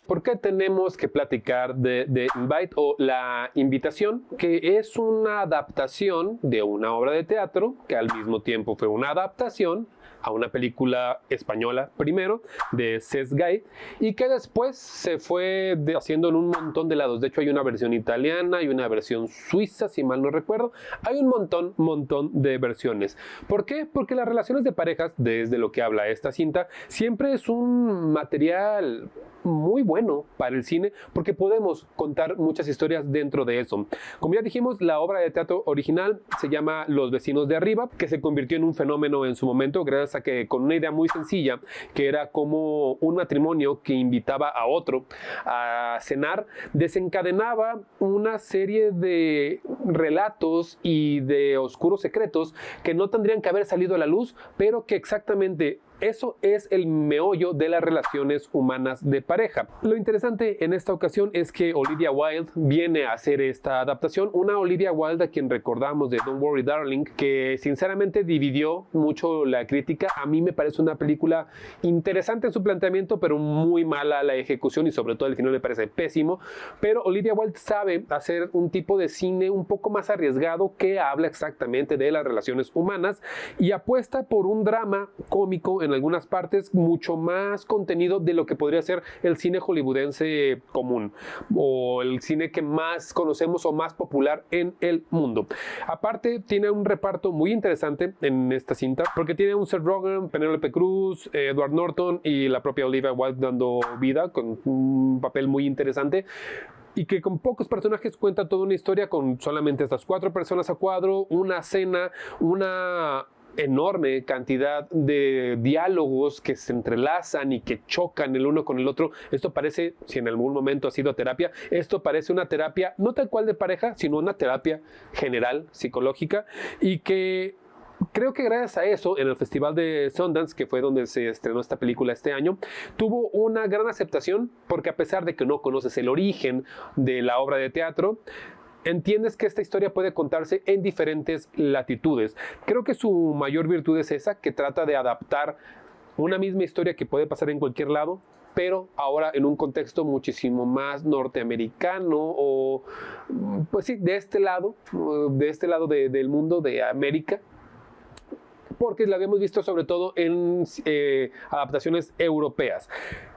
¿Por qué tenemos que platicar de The Invite o La Invitación? Que es una adaptación de una obra de teatro que al mismo tiempo fue una adaptación a una película española primero de Cesc Gay y que después se fue haciendo en un montón de lados. De hecho hay una versión italiana, hay una versión suiza, si mal no recuerdo. Hay un montón de versiones. ¿Por qué? Porque las relaciones de parejas, desde lo que habla esta cinta, siempre es un material muy bueno para el cine porque podemos contar muchas historias dentro de eso. Como ya dijimos, la obra de teatro original se llama Los vecinos de arriba, que se convirtió en un fenómeno en su momento gracias a que con una idea muy sencilla, que era como un matrimonio que invitaba a otro a cenar, desencadenaba una serie de relatos y de oscuros secretos que no tendrían que haber salido a la luz, pero que exactamente eso es el meollo de las relaciones humanas de pareja. Lo interesante en esta ocasión es que Olivia Wilde viene a hacer esta adaptación, una Olivia Wilde a quien recordamos de Don't Worry Darling, que sinceramente dividió mucho la crítica. A mí me parece una película interesante en su planteamiento, pero muy mala la ejecución y sobre todo el final me parece pésimo. Pero Olivia Wilde sabe hacer un tipo de cine un poco más arriesgado que habla exactamente de las relaciones humanas y apuesta por un drama cómico en algunas partes, mucho más contenido de lo que podría ser el cine hollywoodense común o el cine que más conocemos o más popular en el mundo. Aparte, tiene un reparto muy interesante en esta cinta porque tiene un Seth Rogen, Penélope Cruz, Edward Norton y la propia Olivia Wilde dando vida con un papel muy interesante y que con pocos personajes cuenta toda una historia con solamente estas 4 personas a cuadro, una cena, una enorme cantidad de diálogos que se entrelazan y que chocan el uno con el otro. Esto parece, si en algún momento ha sido terapia, esto parece una terapia no tal cual de pareja, sino una terapia general, psicológica, y que creo que gracias a eso, en el Festival de Sundance, que fue donde se estrenó esta película este año, tuvo una gran aceptación, porque a pesar de que no conoces el origen de la obra de teatro, entiendes que esta historia puede contarse en diferentes latitudes. Creo que su mayor virtud es esa, que trata de adaptar una misma historia que puede pasar en cualquier lado, pero ahora en un contexto muchísimo más norteamericano o, pues sí, de este lado del mundo, de América, porque la habíamos visto sobre todo en adaptaciones europeas.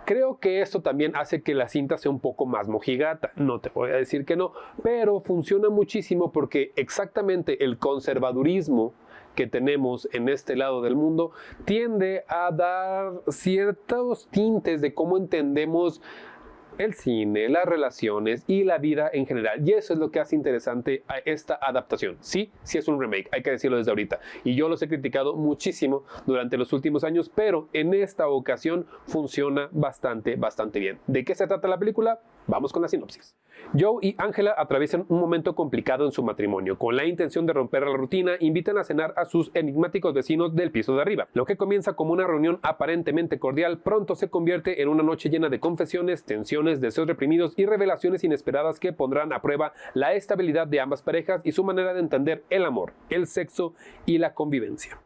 Creo que esto también hace que la cinta sea un poco más mojigata, no te voy a decir que no, pero funciona muchísimo porque exactamente el conservadurismo que tenemos en este lado del mundo tiende a dar ciertos tintes de cómo entendemos el cine, las relaciones y la vida en general. Y eso es lo que hace interesante a esta adaptación. Sí, sí es un remake, hay que decirlo desde ahorita. Y yo los he criticado muchísimo durante los últimos años, pero en esta ocasión funciona bastante bien. ¿De qué se trata la película? Vamos con la sinopsis. Joe y Angela atraviesan un momento complicado en su matrimonio. Con la intención de romper la rutina, invitan a cenar a sus enigmáticos vecinos del piso de arriba. Lo que comienza como una reunión aparentemente cordial, pronto se convierte en una noche llena de confesiones, tensiones, deseos reprimidos y revelaciones inesperadas que pondrán a prueba la estabilidad de ambas parejas y su manera de entender el amor, el sexo y la convivencia.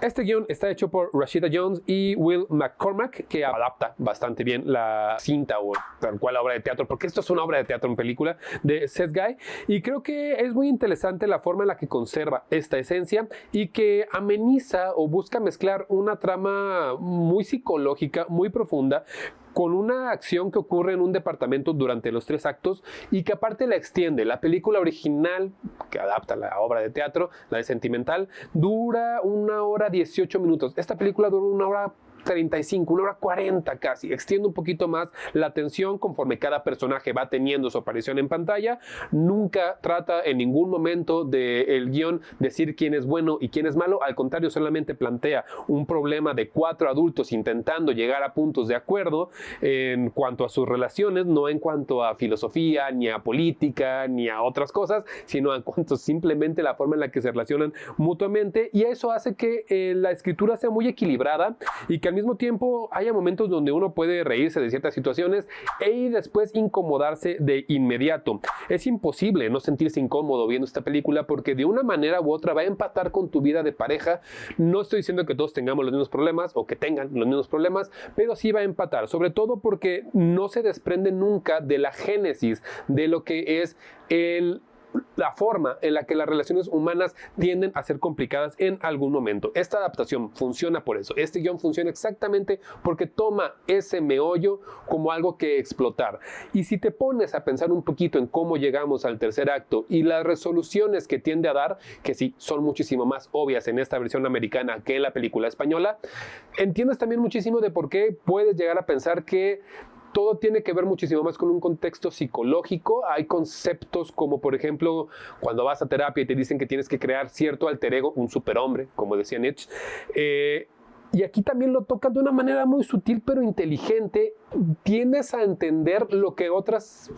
Este guión está hecho por Rashida Jones y Will McCormack, que adapta bastante bien la cinta o tal cual la obra de teatro, porque esto es una obra de teatro en película de Cesc Gay, y creo que es muy interesante la forma en la que conserva esta esencia y que ameniza o busca mezclar una trama muy psicológica, muy profunda, con una acción que ocurre en un departamento durante los 3 actos y que aparte la extiende. La película original, que adapta la obra de teatro, la de Sentimental, dura 1 hora 18 minutos. Esta película dura 1 hora 35, 1 hora 40 casi. Extiende un poquito más la tensión conforme cada personaje va teniendo su aparición en pantalla. Nunca trata en ningún momento del guión decir quién es bueno y quién es malo. Al contrario, solamente plantea un problema de 4 adultos intentando llegar a puntos de acuerdo en cuanto a sus relaciones, no en cuanto a filosofía, ni a política, ni a otras cosas, sino en cuanto simplemente a la forma en la que se relacionan mutuamente. Y eso hace que la escritura sea muy equilibrada y que al mismo tiempo haya momentos donde uno puede reírse de ciertas situaciones y después incomodarse de inmediato. Es imposible no sentirse incómodo viendo esta película porque de una manera u otra va a empatar con tu vida de pareja. No estoy diciendo que todos tengamos los mismos problemas o que tengan los mismos problemas, pero sí va a empatar, sobre todo porque no se desprende nunca de la génesis de lo que es la forma en la que las relaciones humanas tienden a ser complicadas en algún momento. Esta adaptación funciona por eso. Este guión funciona exactamente porque toma ese meollo como algo que explotar. Y si te pones a pensar un poquito en cómo llegamos al tercer acto y las resoluciones que tiende a dar, que sí, son muchísimo más obvias en esta versión americana que en la película española, entiendes también muchísimo de por qué puedes llegar a pensar que todo tiene que ver muchísimo más con un contexto psicológico. Hay conceptos como, por ejemplo, cuando vas a terapia y te dicen que tienes que crear cierto alter ego, un superhombre, como decía Nietzsche. Y aquí también lo tocan de una manera muy sutil pero inteligente. Tiendes a entender lo que otras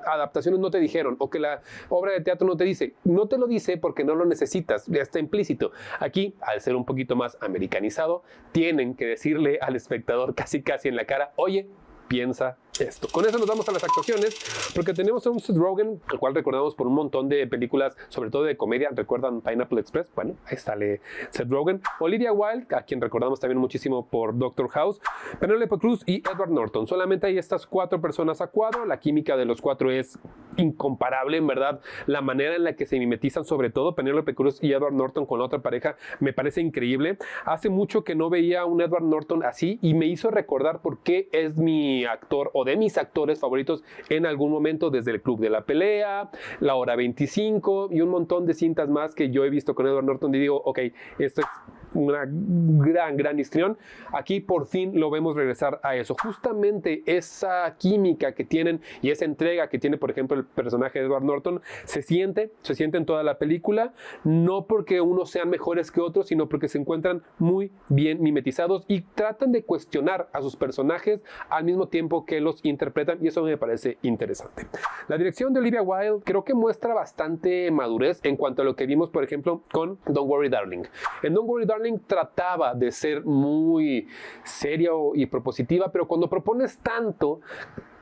adaptaciones no te dijeron o que la obra de teatro no te dice. No te lo dice porque no lo necesitas, ya está implícito. Aquí, al ser un poquito más americanizado, tienen que decirle al espectador casi en la cara, oye, piensa esto. Con eso nos vamos a las actuaciones, porque tenemos a un Seth Rogen, al cual recordamos por un montón de películas, sobre todo de comedia. ¿Recuerdan Pineapple Express? Bueno, ahí sale Seth Rogen. Olivia Wilde, a quien recordamos también muchísimo por Doctor House. Penélope Cruz y Edward Norton. Solamente hay estas 4 personas a cuadro. La química de los 4 es incomparable, en verdad. La manera en la que se mimetizan, sobre todo Penélope Cruz y Edward Norton con la otra pareja, me parece increíble. Hace mucho que no veía a un Edward Norton así y me hizo recordar por qué es mi actor o de mis actores favoritos en algún momento, desde El Club de la Pelea, La Hora 25 y un montón de cintas más que yo he visto con Edward Norton y digo, ok, esto es una gran histrión. Aquí por fin lo vemos regresar a eso. Justamente esa química que tienen y esa entrega que tiene, por ejemplo, el personaje de Edward Norton, se siente en toda la película, no porque unos sean mejores que otros, sino porque se encuentran muy bien mimetizados y tratan de cuestionar a sus personajes al mismo tiempo que los interpretan, y eso me parece interesante. La dirección de Olivia Wilde creo que muestra bastante madurez en cuanto a lo que vimos, por ejemplo, con Don't Worry Darling. En Don't Worry Darling trataba de ser muy seria y propositiva, pero cuando propones tanto,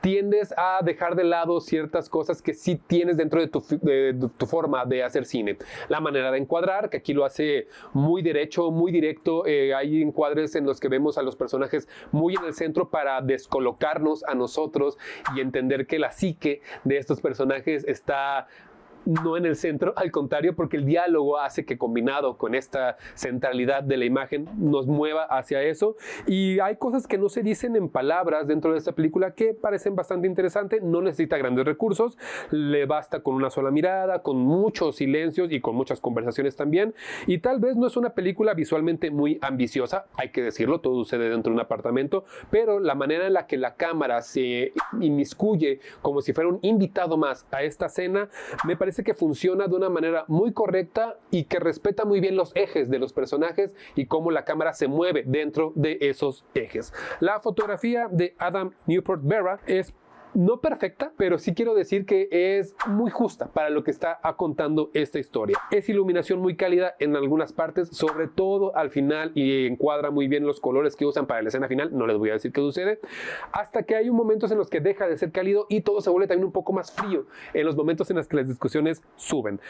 tiendes a dejar de lado ciertas cosas que sí tienes dentro de tu forma de hacer cine. La manera de encuadrar, que aquí lo hace muy derecho, muy directo. Hay encuadres en los que vemos a los personajes muy en el centro para descolocarnos a nosotros y entender que la psique de estos personajes está no en el centro, al contrario, porque el diálogo hace que, combinado con esta centralidad de la imagen, nos mueva hacia eso. Y hay cosas que no se dicen en palabras dentro de esta película que parecen bastante interesantes. No necesita grandes recursos, le basta con una sola mirada, con muchos silencios y con muchas conversaciones también. Y tal vez no es una película visualmente muy ambiciosa, hay que decirlo, todo sucede dentro de un apartamento, pero la manera en la que la cámara se inmiscuye como si fuera un invitado más a esta escena, me parece que funciona de una manera muy correcta y que respeta muy bien los ejes de los personajes y cómo la cámara se mueve dentro de esos ejes. La fotografía de Adam Newport Berra es no perfecta, pero sí quiero decir que es muy justa para lo que está contando esta historia. Es iluminación muy cálida en algunas partes, sobre todo al final, y encuadra muy bien los colores que usan para la escena final. No les voy a decir qué sucede, hasta que hay momentos en los que deja de ser cálido y todo se vuelve también un poco más frío en los momentos en los que las discusiones suben.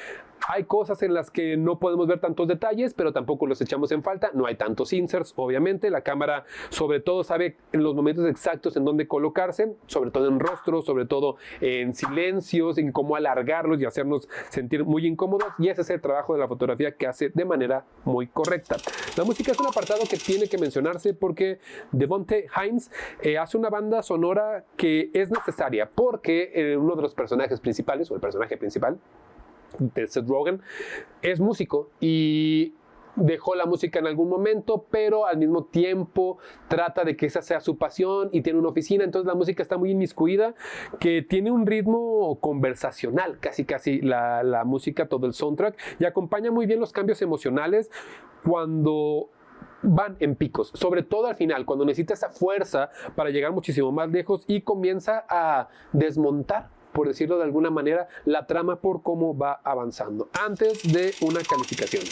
Hay cosas en las que no podemos ver tantos detalles, pero tampoco los echamos en falta. No hay tantos inserts, obviamente. La cámara sobre todo sabe en los momentos exactos en dónde colocarse, sobre todo en rostros, sobre todo en silencios, en cómo alargarlos y hacernos sentir muy incómodos, y ese es el trabajo de la fotografía que hace de manera muy correcta. La música es un apartado que tiene que mencionarse porque Devonte Hines hace una banda sonora que es necesaria porque uno de los personajes principales, o el personaje principal de Seth Rogen, es músico y dejó la música en algún momento, pero al mismo tiempo trata de que esa sea su pasión y tiene una oficina. Entonces la música está muy inmiscuida, que tiene un ritmo conversacional, casi la música, todo el soundtrack, y acompaña muy bien los cambios emocionales cuando van en picos, sobre todo al final, cuando necesita esa fuerza para llegar muchísimo más lejos y comienza a desmontar por decirlo de alguna manera, la trama por cómo va avanzando. Antes de una calificación,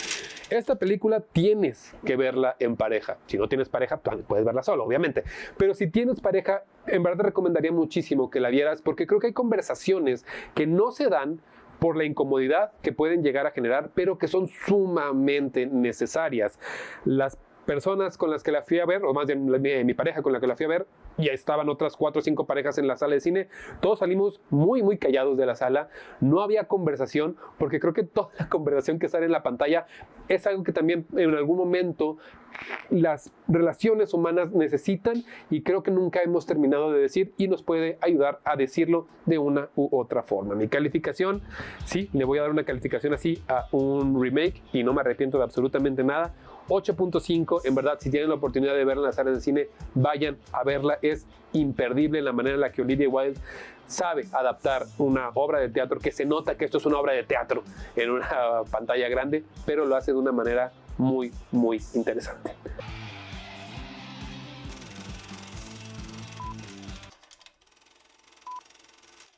esta película tienes que verla en pareja. Si no tienes pareja, puedes verla solo, obviamente. Pero si tienes pareja, en verdad te recomendaría muchísimo que la vieras, porque creo que hay conversaciones que no se dan por la incomodidad que pueden llegar a generar, pero que son sumamente necesarias. Las personas con las que la fui a ver, o más bien mi pareja con la que la fui a ver, ya estaban otras 4 o 5 parejas en la sala de cine, todos salimos muy, muy callados de la sala, no había conversación, porque creo que toda la conversación que sale en la pantalla es algo que también en algún momento las relaciones humanas necesitan, y creo que nunca hemos terminado de decir, y nos puede ayudar a decirlo de una u otra forma. Mi calificación, sí, le voy a dar una calificación así a un remake, y no me arrepiento de absolutamente nada. 8.5, en verdad, si tienen la oportunidad de verla en las salas de cine, vayan a verla, es imperdible la manera en la que Olivia Wilde sabe adaptar una obra de teatro, que se nota que esto es una obra de teatro en una pantalla grande, pero lo hace de una manera muy, muy interesante.